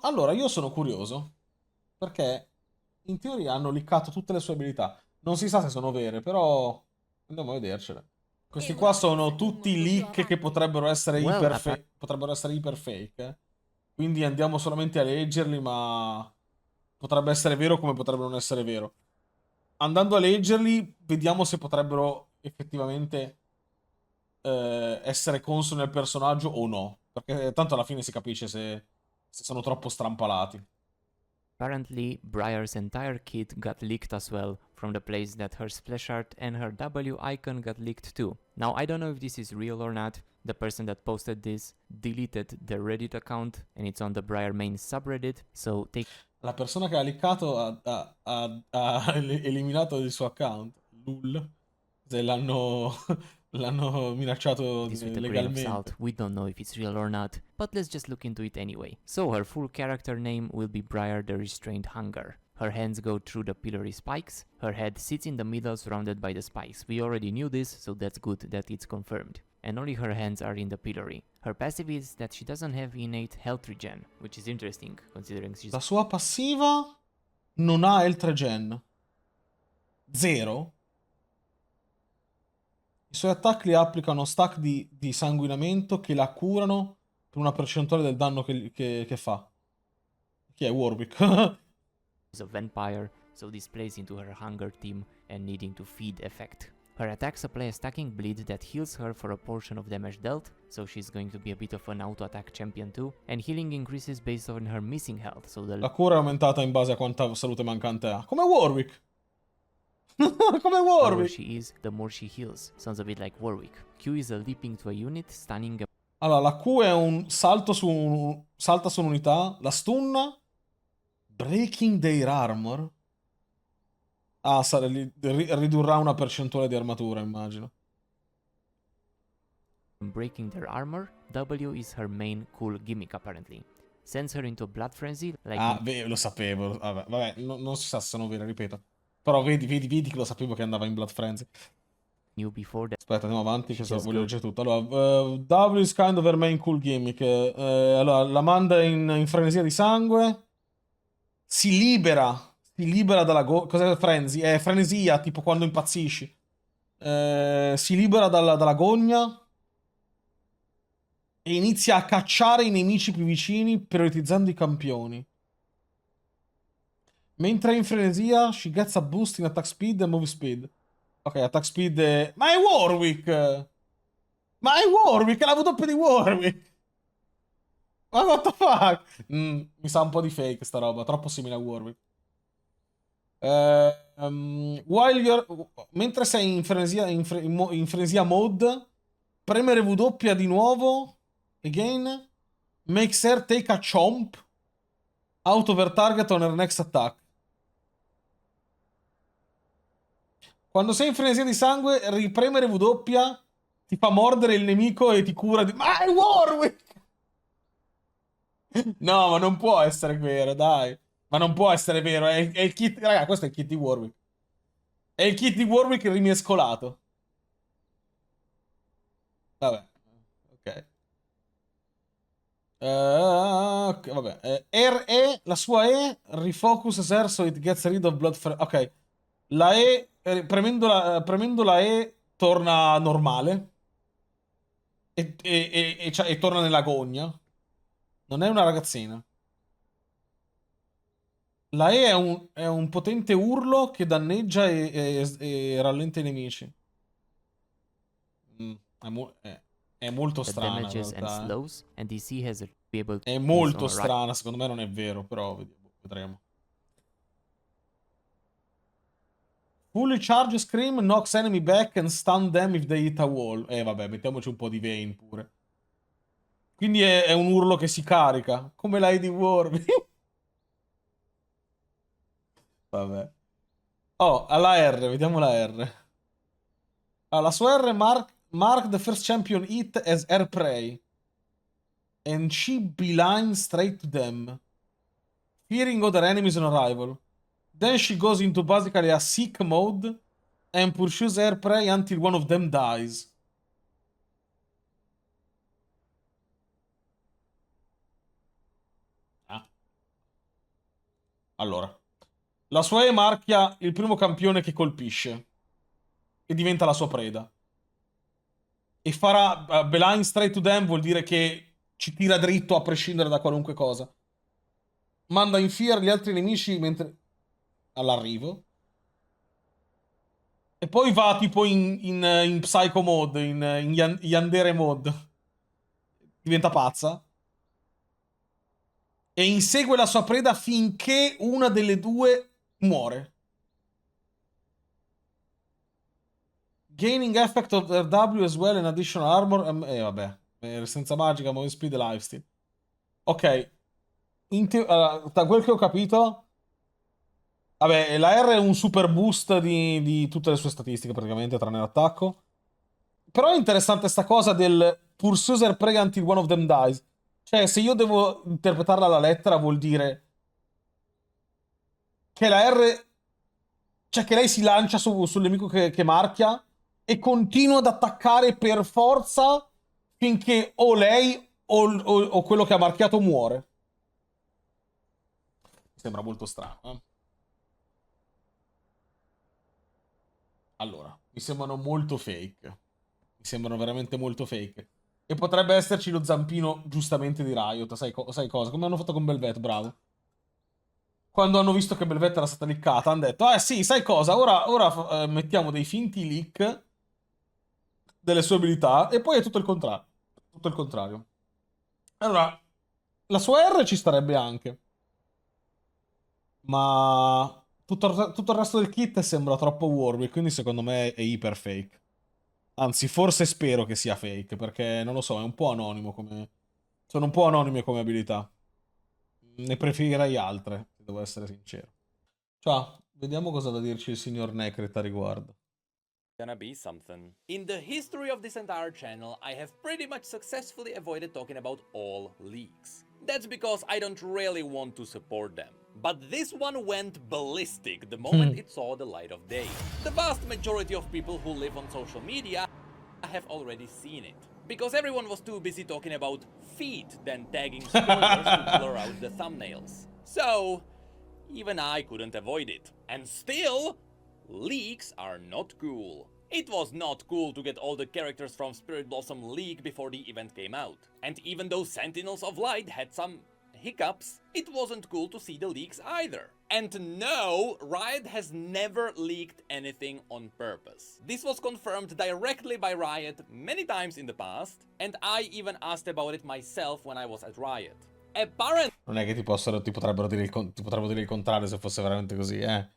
Allora, io sono curioso, perché in teoria hanno liccato tutte le sue abilità. Non si sa se sono vere, però andiamo a vedercele. Questi qua sono tutti leak che Well, apparently potrebbero essere iper fake. Quindi andiamo solamente a leggerli, ma potrebbe essere vero come potrebbe non essere vero. Andando a leggerli, vediamo se potrebbero effettivamente essere consoni al personaggio o no. Perché tanto alla fine si capisce se sono troppo strampalati. Briar's entire kit got leaked as well, from the place that her splash art and her W icon got leaked too. Now, I don't know if this is real or not. The person that posted this deleted their Reddit account, and it's on the Briar main subreddit, so take La persona che ha liccato ha eliminato il suo account. Lul. Se l'hanno l'hanno minacciato this with a grain of legalmente. salt. We don't know if it's real or not, but let's just look into it anyway. So, her full character name will be Briar the Restrained Hunger. Her hands go through the pillory spikes. Her head sits in the middle surrounded by the spikes. We already knew this, so that's good that it's confirmed. And only her hands are in the pillory. Her passive is that she doesn't have innate health regen, which is interesting considering she's La sua passiva non ha health regen. Zero. I suoi attacchi applicano stack di sanguinamento che la curano per una percentuale del danno che fa. Chi è Warwick? a vampire, so this plays into her hunger theme and needing to feed effect. Her attacks apply a stacking bleed that heals her for a portion of damage dealt, so she's going to be a bit of an auto-attack champion too, and healing increases based on her missing health, so the La cura è aumentata in base a quanta salute mancante ha. Come Warwick! Come lower Warwick! she is, the more she heals. Sounds a bit like Warwick. Q is a leaping to a unit, stunning a Allora, la Q è un salta su un'unità, la stunna, breaking their armor. Ah, ridurrà una percentuale di armatura, immagino. breaking their armor. W is her main cool gimmick apparently. Sends her into a blood frenzy like Ah, lo sapevo. Vabbè, non si sa se sono vere, ripeto. Però vedi che lo sapevo che andava in Blood Frenzy. new before that. Aspetta, andiamo avanti, She che just voglio goes leggere tutto. Allora, W is kind of her main cool gimmick. Allora, la manda in frenesia di sangue. Si libera. Si libera dalla cos'è frenzy? È frenesia, tipo quando impazzisci. Si libera dalla gogna. E inizia a cacciare i nemici più vicini, prioritizzando i campioni. Mentre è in frenesia, she gets a boost in attack speed e move speed. Ok, attack speed è... Ma è Warwick! Ma è Warwick! È la W di Warwick! Ma what the fuck? Mi sa un po' di fake sta roba, troppo simile a Warwick. While mentre sei in frenesia, in frenesia mode, premere W di nuovo, again, makes her take a chomp out over target on her next attack. Quando sei in frenesia di sangue, ripremere W ti fa mordere il nemico e ti cura di... Ma è Warwick! No, ma non può essere vero, dai. Ma non può essere vero, è il kit... Raga, questo è il kit di Warwick. È il kit di Warwick rimescolato. Vabbè, ok. Ok, vabbè. La sua E, refocus her so it gets rid of blood... Ok. La E, premendo la E, torna normale. E torna nella gogna. Non è una ragazzina. La E è un potente urlo che danneggia e rallenta i nemici. Mm, è, è molto that strana in damages and realtà. slows, and DC has to be able to È use on molto a right. strana, secondo me non è vero, però vedremo. Fully charge scream, knocks enemy back and stun them if they hit a wall. Vabbè, mettiamoci un po' di Vayne pure. Quindi è un urlo che si carica, come la E di Warby. Vabbè. Oh, alla R, vediamo la R. Ah, la sua R mark the first champion hit as air prey. And she beeline straight to them, fearing other enemies on arrival. Then she goes into basically a sick mode and pursues air prey until one of them dies. Allora, la sua E marchia il primo campione che colpisce e diventa la sua preda. E farà Beline straight to them vuol dire che ci tira dritto a prescindere da qualunque cosa. Manda in fear gli altri nemici mentre all'arrivo. E poi va tipo in psycho mode, in yandere mode. Diventa pazza. E insegue la sua preda finché una delle due muore. Gaining effect of their W as well in additional armor. Vabbè. Resistenza magica, move speed e lifesteal. Ok. Allora, da quel che ho capito. Vabbè, la R è un super boost di tutte le sue statistiche praticamente, tranne l'attacco. Però è interessante sta cosa del Pursuer prega until one of them dies. Cioè, se io devo interpretarla alla lettera, vuol dire che la R. Cioè, che lei si lancia sul nemico che marchia e continua ad attaccare per forza finché o lei o quello che ha marchiato muore. Mi sembra molto strano, eh? Allora, mi sembrano molto fake. Mi sembrano veramente molto fake. E potrebbe esserci lo zampino giustamente di Riot, sai cosa? Come hanno fatto con Belvet, bravo. Quando hanno visto che Belvet era stata leakata, hanno detto, sì, sai cosa? Ora mettiamo dei finti leak delle sue abilità e poi è tutto il contrario. Tutto il contrario. Allora, la sua R ci starebbe anche, ma tutto il resto del kit sembra troppo Warwick, quindi secondo me è iper fake. Anzi, forse spero che sia fake, perché non lo so, è un po' anonimo come. Sono un po' anonime come abilità. Ne preferirei altre, se devo essere sincero. Ciao, vediamo cosa ha da dirci il signor Necrit a riguardo. Gonna be something. In the history of this entire channel, I have pretty much successfully avoided talking about all leaks. That's because I don't really want to support them. But this one went ballistic the moment it saw the light of day. The vast majority of people who live on social media have already seen it. Because everyone was too busy talking about feet than tagging spoilers to blur out the thumbnails. So, even I couldn't avoid it. And still, leaks are not cool. It was not cool to get all the characters from Spirit Blossom leak before the event came out. And even though Sentinels of Light had some hiccups, it wasn't cool to see the leaks either. And no, Riot has never leaked anything on purpose. This was confirmed directly by Riot many times in the past, and I even asked about it myself when I was at Riot. Apparently, Non è che ti potrebbero dire ti potrebbero dire il contrario se fosse veramente così, eh.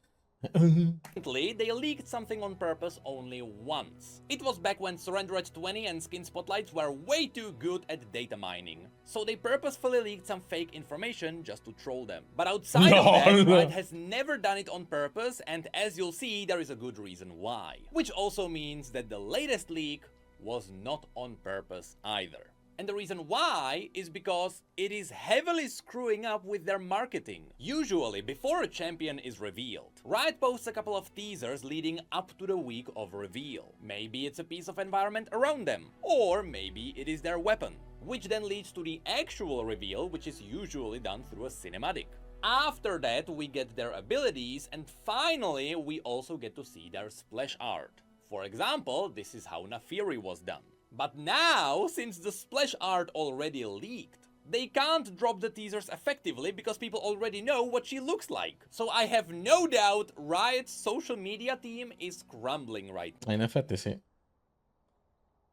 they leaked something on purpose only once. It was back when Surrender at 20 and Skin Spotlights were way too good at data mining. So they purposefully leaked some fake information just to troll them. But outside of that, Riot has never done it on purpose, and as you'll see, there is a good reason why. Which also means that the latest leak was not on purpose either. And the reason why is because it is heavily screwing up with their marketing. Usually, before a champion is revealed, Riot posts a couple of teasers leading up to the week of reveal. Maybe it's a piece of environment around them, or maybe it is their weapon, which then leads to the actual reveal, which is usually done through a cinematic. After that, we get their abilities, and finally, we also get to see their splash art. For example, this is how Nafiri was done. But now, since the splash art already leaked, they can't drop the teasers effectively because people already know what she looks like. So I have no doubt Riot's social media team is crumbling right now. In effetti sì.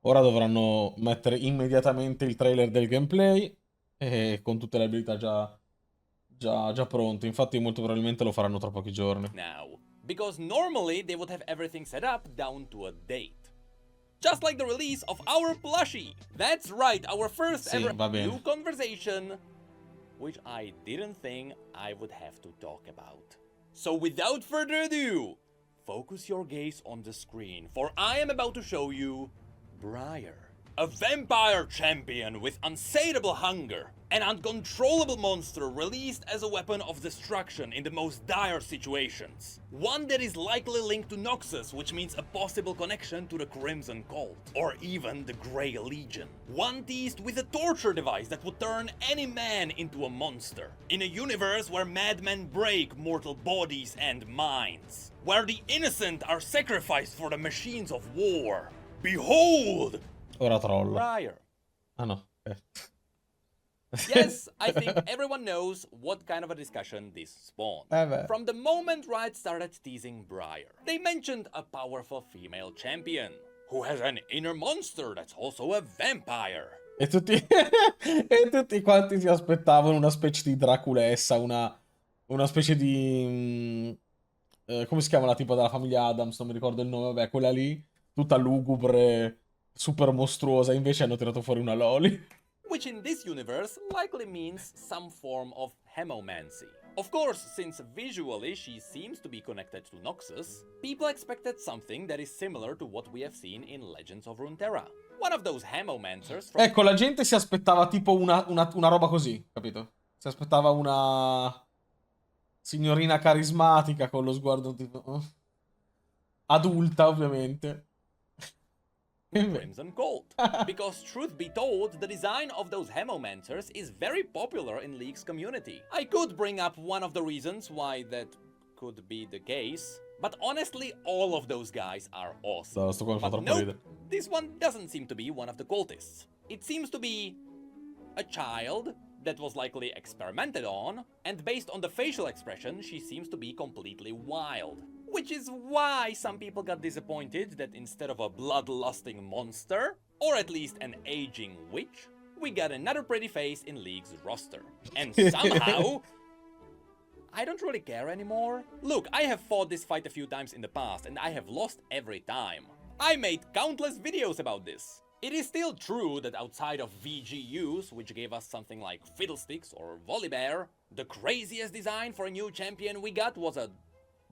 Ora dovranno mettere immediatamente il trailer del gameplay e con tutte le abilità già pronte. Infatti molto probabilmente lo faranno tra pochi giorni. Now, because normally they would have everything set up down to a date. Just like the release of our plushie. That's right, our first ever new conversation, which I didn't think I would have to talk about. So without further ado, focus your gaze on the screen, for I am about to show you Briar. A vampire champion with unsatiable hunger. An uncontrollable monster released as a weapon of destruction in the most dire situations. One that is likely linked to Noxus, which means a possible connection to the Crimson Cult, or even the Grey Legion. One teased with a torture device that would turn any man into a monster. In a universe where madmen break mortal bodies and minds. Where the innocent are sacrificed for the machines of war. Behold! Ora troll. Briar. Ah no. Yes, I think everyone knows what kind of a discussion this spawned. Beh. From the moment Riot started teasing Briar, they mentioned a powerful female champion, who has an inner monster that's also a vampire. E tutti... e tutti quanti si aspettavano una specie di Draculessa, una specie di... come si chiama la tipa della famiglia Adams? Non mi ricordo il nome, vabbè, quella lì, tutta lugubre, super mostruosa, invece hanno tirato fuori una Loli. Which in this universe likely means some form of hemomancy. Of course, since visually she seems to be connected to Noxus, people expected something that is similar to what we have seen in Legends of Runeterra. One of those hemomancers from... Ecco, la gente si aspettava tipo una roba così, capito? Si aspettava una signorina carismatica con lo sguardo tipo... adulta, ovviamente. Crimson Cult. Because truth be told, the design of those hemomancers is very popular in League's community. I could bring up one of the reasons why that could be the case, but honestly, all of those guys are awesome. Sto qua fa But troppo nope, ridere. this one doesn't seem to be one of the cultists. It seems to be a child that was likely experimented on, and based on the facial expression, she seems to be completely wild. Which is why some people got disappointed that instead of a bloodlusting monster, or at least an aging witch, we got another pretty face in League's roster. And somehow... I don't really care anymore. Look, I have fought this fight a few times in the past, and I have lost every time. I made countless videos about this. It is still true that outside of VGUs, which gave us something like Fiddlesticks or Volibear, the craziest design for a new champion we got was a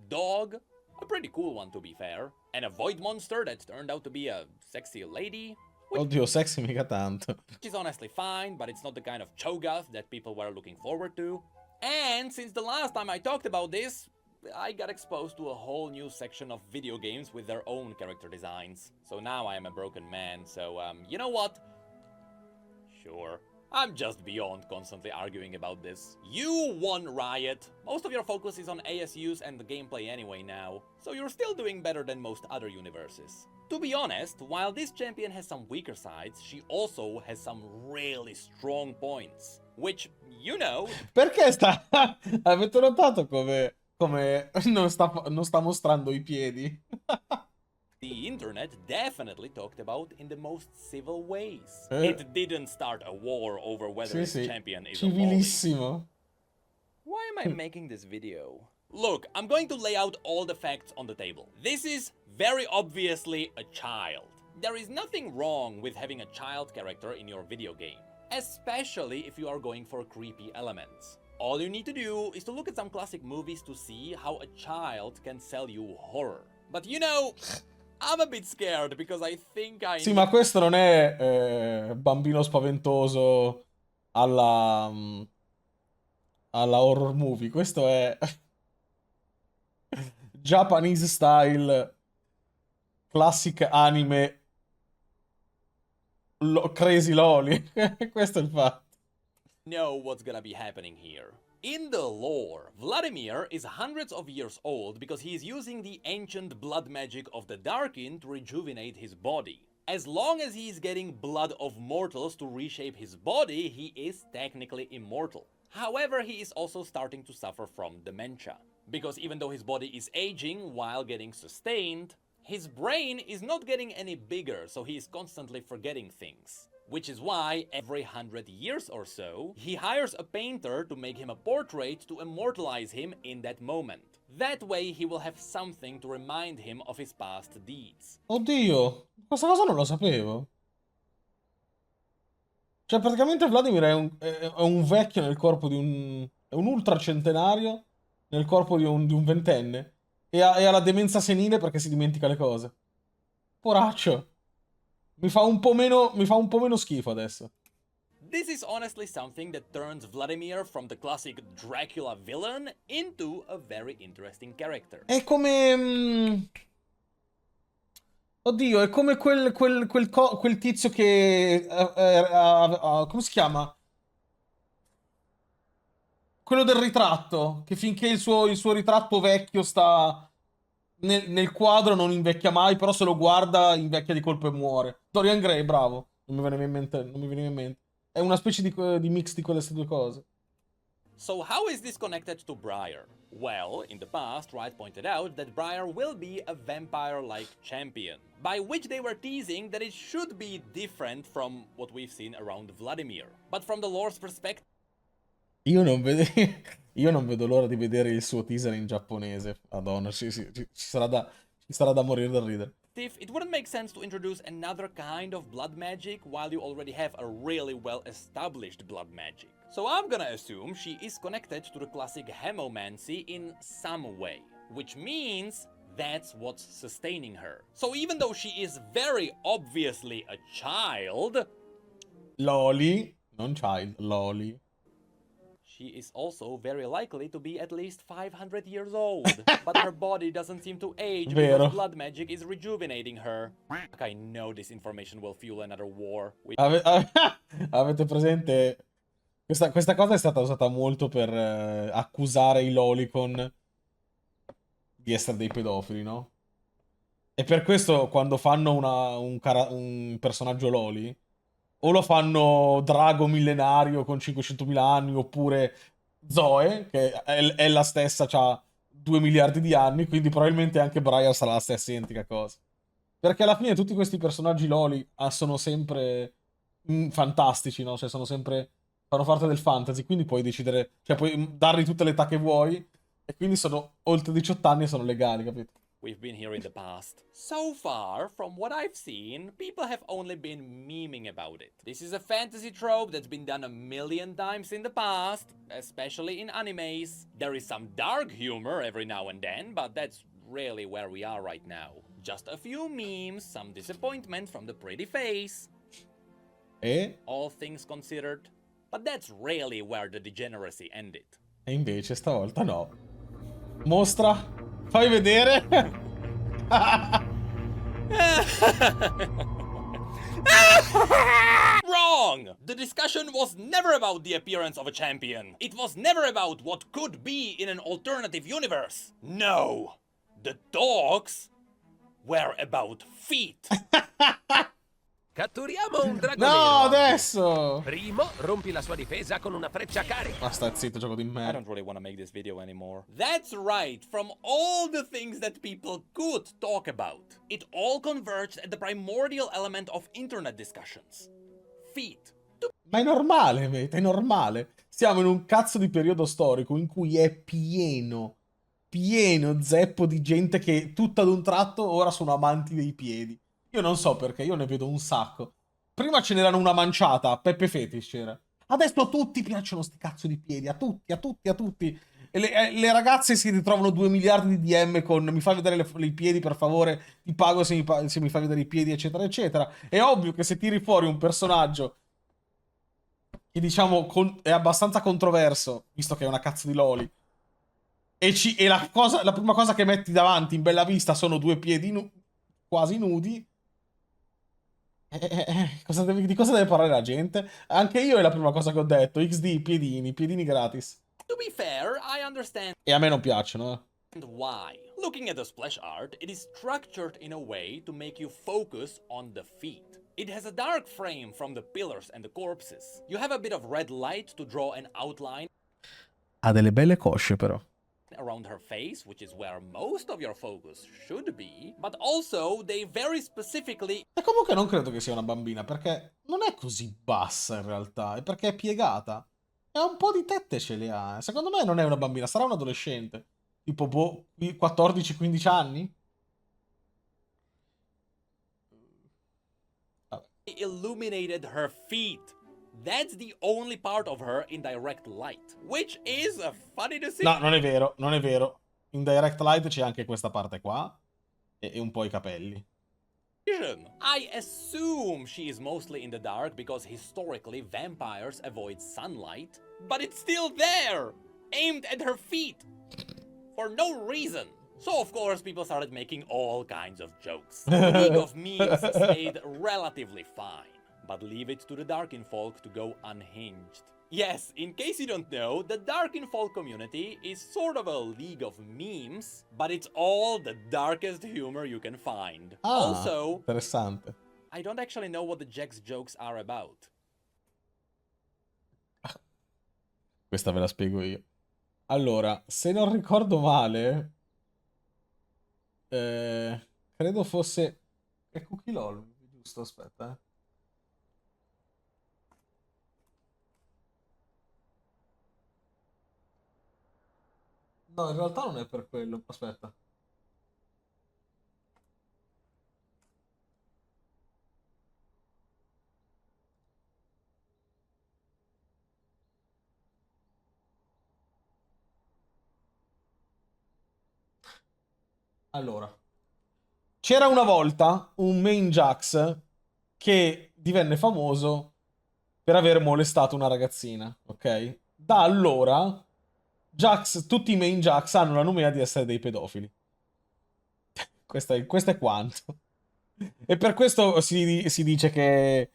dog. A pretty cool one, to be fair. And a void monster that turned out to be a sexy lady. Oddio, sexy mica tanto. Which is honestly fine, but it's not the kind of cho'gath that people were looking forward to. And since the last time I talked about this, I got exposed to a whole new section of video games with their own character designs. So now I am a broken man, so you know what? Sure. I'm just beyond constantly arguing about this. You won, Riot! Most of your focus is on ASUs and the gameplay anyway now, so you're still doing better than most other universes. To be honest, while this champion has some weaker sides, she also has some really strong points. Which, you know... Perché sta... Avete notato come non sta mostrando i piedi? The internet definitely talked about in the most civil ways. It didn't start a war over whether its champion is a volley. Civilissimo. Why am I making this video? Look, I'm going to lay out all the facts on the table. This is very obviously a child. There is nothing wrong with having a child character in your video game, especially if you are going for creepy elements. All you need to do is to look at some classic movies to see how a child can sell you horror. But you know... I'm a bit scared because I think I... Sì, ma questo non è bambino spaventoso alla horror movie. Questo è Japanese style classic anime crazy loli. Questo è il fatto. Know what's gonna be happening here. In the lore, Vladimir is hundreds of years old because he is using the ancient blood magic of the Darkin to rejuvenate his body. As long as he is getting blood of mortals to reshape his body, he is technically immortal. However, he is also starting to suffer from dementia. Because even though his body is aging while getting sustained, his brain is not getting any bigger, so he is constantly forgetting things. Which is why, every 100 years or so, he hires a painter to make him a portrait to immortalize him in that moment. That way he will have something to remind him of his past deeds. Oddio, questa cosa non lo sapevo. Cioè, praticamente Vladimir è un vecchio nel corpo di un... è un ultracentenario nel corpo di un ventenne. E ha la demenza senile perché si dimentica le cose. Poraccio. Mi fa un po' meno schifo adesso. This is honestly something that turns Vladimir from the classic Dracula villain into a very interesting character. È come... Oddio, è come quel tizio che... come si chiama? Quello del ritratto, che finché il suo ritratto vecchio sta nel quadro non invecchia mai, però se lo guarda invecchia di colpo e muore. Dorian Gray, bravo. Non mi veniva in mente, non mi veniva in mente. È una specie di mix di queste due cose. So how is this connected to Briar? Well, in the past, Wright pointed out that Briar will be a vampire-like champion, by which they were teasing that it should be different from what we've seen around Vladimir. But from the lore's perspective, Io non vedo, io non vedo l'ora di vedere il suo teaser in giapponese. Madonna, ci sarà da morire da ridere. it wouldn't make sense to introduce another kind of blood magic while you already have a really well-established blood magic. So I'm gonna assume she is connected to the classic hemomancy in some way, which means that's what's sustaining her. So even though she is very obviously a child, Loli, non child, Loli. she is also very likely to be at least 500 years old. But her body doesn't seem to age Vero. because blood magic is rejuvenating her. I know this information will fuel another war. Avete presente? Questa cosa è stata usata molto per accusare i Lolicon di essere dei pedofili, no? E per questo quando fanno un personaggio Loli, o lo fanno Drago millenario con 500.000 anni, oppure Zoe, che è la stessa, ha 2 miliardi di anni, quindi probabilmente anche Briar sarà la stessa identica cosa. Perché alla fine tutti questi personaggi Loli sono sempre fantastici, no? Cioè sono sempre... fanno parte del fantasy, quindi puoi decidere... Cioè puoi dargli tutte le età che vuoi, e quindi sono oltre 18 anni e sono legali, capito? We've been here in the past. So far, from what I've seen, people have only been memeing about it. This is a fantasy trope that's been done a million times in the past, especially in animes. There is some dark humor every now and then, but that's really where we are right now. Just a few memes, some disappointment from the pretty face. E All things considered. But that's really where the degeneracy ended. invece stavolta no. Mostra. Fai vedere. Wrong! The discussion was never about the appearance of a champion. It was never about what could be in an alternative universe. No! The talks were about feet. Catturiamo un drago No, nero. adesso. Primo, rompi la sua difesa con una freccia carica. Ma stai zitto, gioco di I merda. don't really want to make this video anymore. That's right, from all the things that people could talk about, it all converged at the primordial element of internet discussions. Feet. Ma è normale, mate, è normale. Siamo in un cazzo di periodo storico in cui è pieno zeppo di gente che tutto ad un tratto ora sono amanti dei piedi. Io non so perché, io ne vedo un sacco. Prima ce n'erano una manciata, Peppe Fetish c'era. Adesso a tutti piacciono sti cazzo di piedi, a tutti. E le ragazze si ritrovano 2 miliardi di DM con mi fai vedere i piedi per favore, ti pago se mi fai vedere i piedi, eccetera, eccetera. È ovvio che se tiri fuori un personaggio che diciamo è abbastanza controverso, visto che è una cazzo di Loli, e la prima cosa che metti davanti in bella vista sono 2 piedi quasi nudi, di cosa deve parlare la gente? Anche io è la prima cosa che ho detto. XD, piedini gratis. To be fair, I understand E a me non piacciono, why. Looking at the splash art, it is structured in a way to make you focus on the feet. It has a dark frame from the pillars and the corpses. You have a bit of red light to draw an outline Ha delle belle cosce, però. around her face, which is where most of your focus should be, but also they very specifically E comunque non credo che sia una bambina, perché non è così bassa in realtà, è perché è piegata. E un po' di tette ce le ha. Secondo me non è una bambina, sarà un adolescente. Tipo, 14-15 anni? Vabbè. illuminated her feet. That's the only part of her in direct light, which is funny to see. No, non è vero. In Direct Light c'è anche questa parte qua e un po' i capelli. vision. I assume she is mostly in the dark because historically vampires avoid sunlight, but it's still there, aimed at her feet, for no reason. So of course people started making all kinds of jokes. The League of Memes stayed relatively fine, but leave it to the Darkin folk to go unhinged. Yes, in case you don't know, the Darkin folk community is sort of a league of memes, but it's all the darkest humor you can find. Also, interessante. I don't actually know what the Jack's jokes are about. Questa ve la spiego io. Allora, se non ricordo male, credo fosse... È Cookie LOL, giusto? Aspetta, No, in realtà non è per quello. Aspetta. Allora, c'era una volta un main Jax che divenne famoso per aver molestato una ragazzina, ok? Da allora, Jax, tutti i main Jax hanno la nomea di essere dei pedofili. Questo è quanto. E per questo si dice che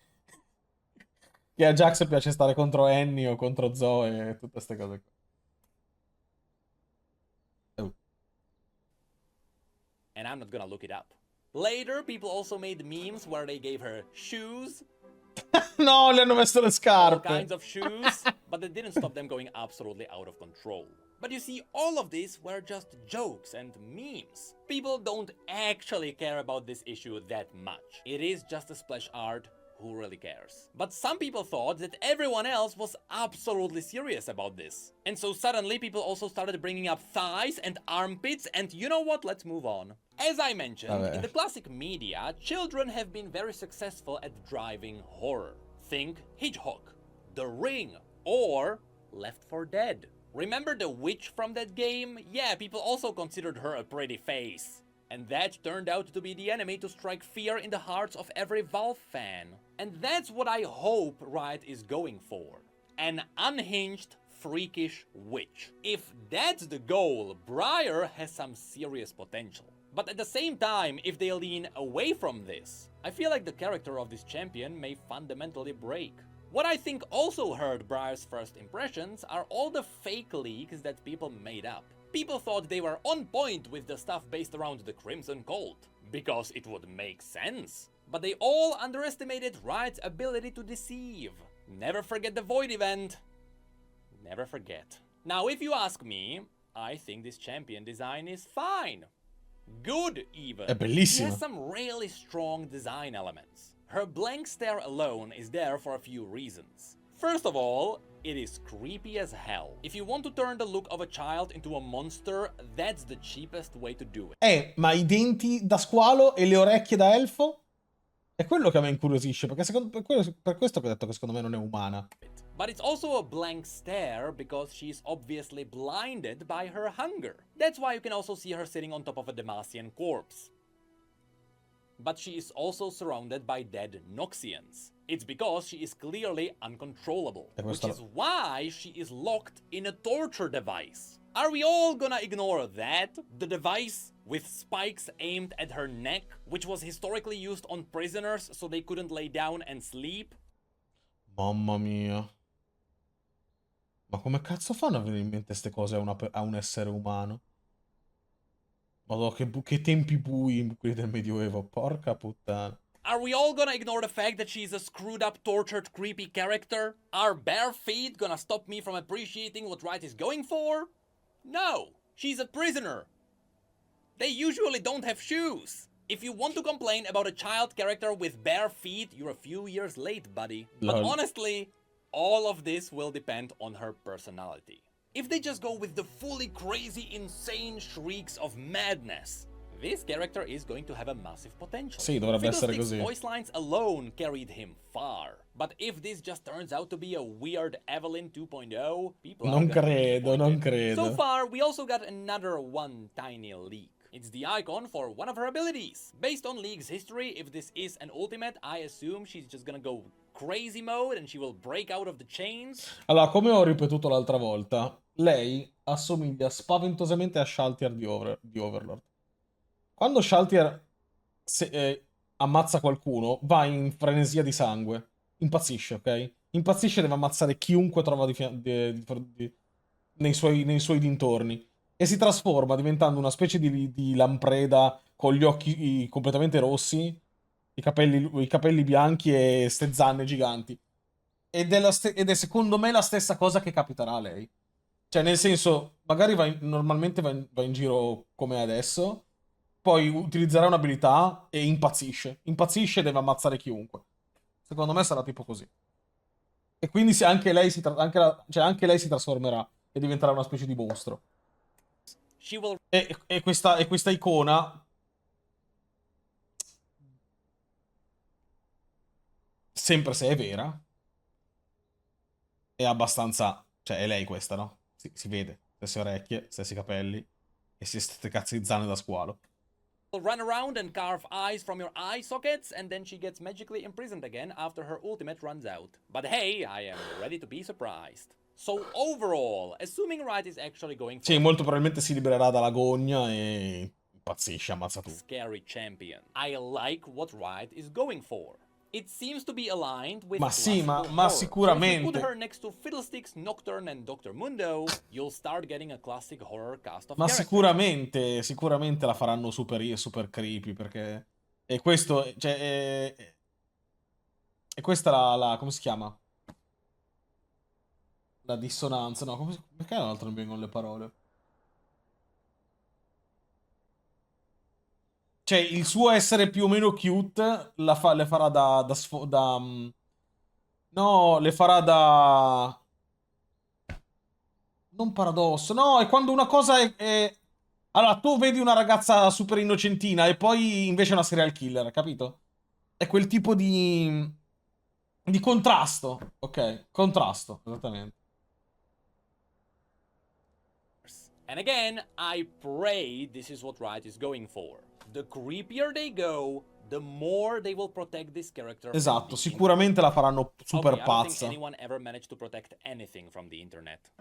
a Jax piace stare contro Annie o contro Zoe e tutte queste cose qua. Oh. And I'm not gonna look it up. Later, people also made memes where they gave her shoes, No, le hanno messo le all scarpe. kinds of shoes, but that didn't stop them going absolutely out of control. But you see, all of these were just jokes and memes. People don't actually care about this issue that much. It is just a splash art. Who really cares? But some people thought that everyone else was absolutely serious about this. And so suddenly people also started bringing up thighs and armpits, and you know what? Let's move on. As I mentioned, in the classic media, children have been very successful at driving horror. Think Hitchcock, The Ring, or Left 4 Dead. Remember the witch from that game? Yeah, people also considered her a pretty face. And that turned out to be the enemy to strike fear in the hearts of every Valve fan. And that's what I hope Riot is going for. An unhinged, freakish witch. If that's the goal, Briar has some serious potential. But at the same time, if they lean away from this, I feel like the character of this champion may fundamentally break. What I think also hurt Briar's first impressions are all the fake leaks that people made up. People thought they were on point with the stuff based around the Crimson Cult, because it would make sense. But they all underestimated Riot's ability to deceive. Never forget the Void event. Never forget. Now, if you ask me, I think this champion design is fine. Good, even. È bellissimo. She has some really strong design elements. Her blank stare alone is there for a few reasons. First of all, it is creepy as hell. If you want to turn the look of a child into a monster, that's the cheapest way to do it. Ma i denti da squalo e le orecchie da elfo? È quello che a me incuriosisce, perché per questo che ho detto che secondo me non è umana. But it's also a blank stare because she's obviously blinded by her hunger. That's why you can also see her sitting on top of a Demacian corpse. But she is also surrounded by dead Noxians. It's because she is clearly uncontrollable, which is why she is locked in a torture device. Are we all gonna ignore that? The device with spikes aimed at her neck, which was historically used on prisoners so they couldn't lay down and sleep? Mamma mia. Ma come cazzo fanno a venire in mente queste cose a un essere umano? Madonna, che tempi bui quelli del Medioevo, porca puttana. Are we all gonna ignore the fact that she's a screwed up, tortured, creepy character? Are bare feet gonna stop me from appreciating what Riot is going for? No! She's a prisoner! They usually don't have shoes! If you want to complain about a child character with bare feet, you're a few years late, buddy. But honestly, all of this will depend on her personality. If they just go with the fully crazy, insane shrieks of madness, this character is going to have a massive potential. Sì, dovrebbe essere così. Voice lines alone carried him far. But if this just turns out to be a weird Evelyn 2.0, people Non are gonna be credo, non disappointed. credo. So far, we also got another one tiny leak. It's the icon for one of her abilities. Based on League's history, if this is an ultimate, I assume she's just gonna go crazy mode and she will break out of the chains. Allora, come ho ripetuto l'altra volta, lei assomiglia spaventosamente a Shaltier di Overlord. Quando Shaltier ammazza qualcuno, va in frenesia di sangue. Impazzisce, ok? Impazzisce e deve ammazzare chiunque trova nei suoi dintorni. E si trasforma diventando una specie di lampreda con gli occhi completamente rossi, i capelli bianchi e ste zanne giganti. Ed è secondo me la stessa cosa che capiterà a lei. Cioè, nel senso, magari normalmente va in giro come adesso, poi utilizzerà un'abilità e impazzisce. Impazzisce e deve ammazzare chiunque. Secondo me sarà tipo così. E quindi se anche lei anche lei si trasformerà e diventerà una specie di mostro. She will E questa icona, sempre se è vera, è abbastanza... Cioè, è lei questa, no? Si vede. Stesse orecchie, stessi capelli e ste cazzo di zanne da squalo. run around and carve eyes from your eye sockets, and then she gets magically imprisoned again after her ultimate runs out. But hey, I am ready to be surprised. So overall, assuming Riot is actually going for Sì, molto probabilmente si libererà dalla gogna e impazzisce, ammazza tutto. scary champion, I like what Riot is going for. It seems to be aligned with Ma sì, classical ma horror. sicuramente. So if you put her next to Fiddlesticks, Nocturne and Dr. Mundo, you'll start getting a classic horror cast of Ma characters. sicuramente la faranno super creepy, perché... E questo, cioè, e questa come si chiama? La dissonanza, no, perché tra l'altro non mi vengono le parole? Cioè, il suo essere più o meno cute le farà no, le farà da... Non paradosso, no, è quando una cosa Allora, tu vedi una ragazza super innocentina e poi invece è una serial killer, capito? È quel tipo di contrasto, ok? Contrasto, esattamente. And again, I pray this is what Riot is going for. The creepier they go, the more they will protect this character from Esatto, the sicuramente la faranno super okay, I don't think pazza. anyone ever managed to protect anything from the internet.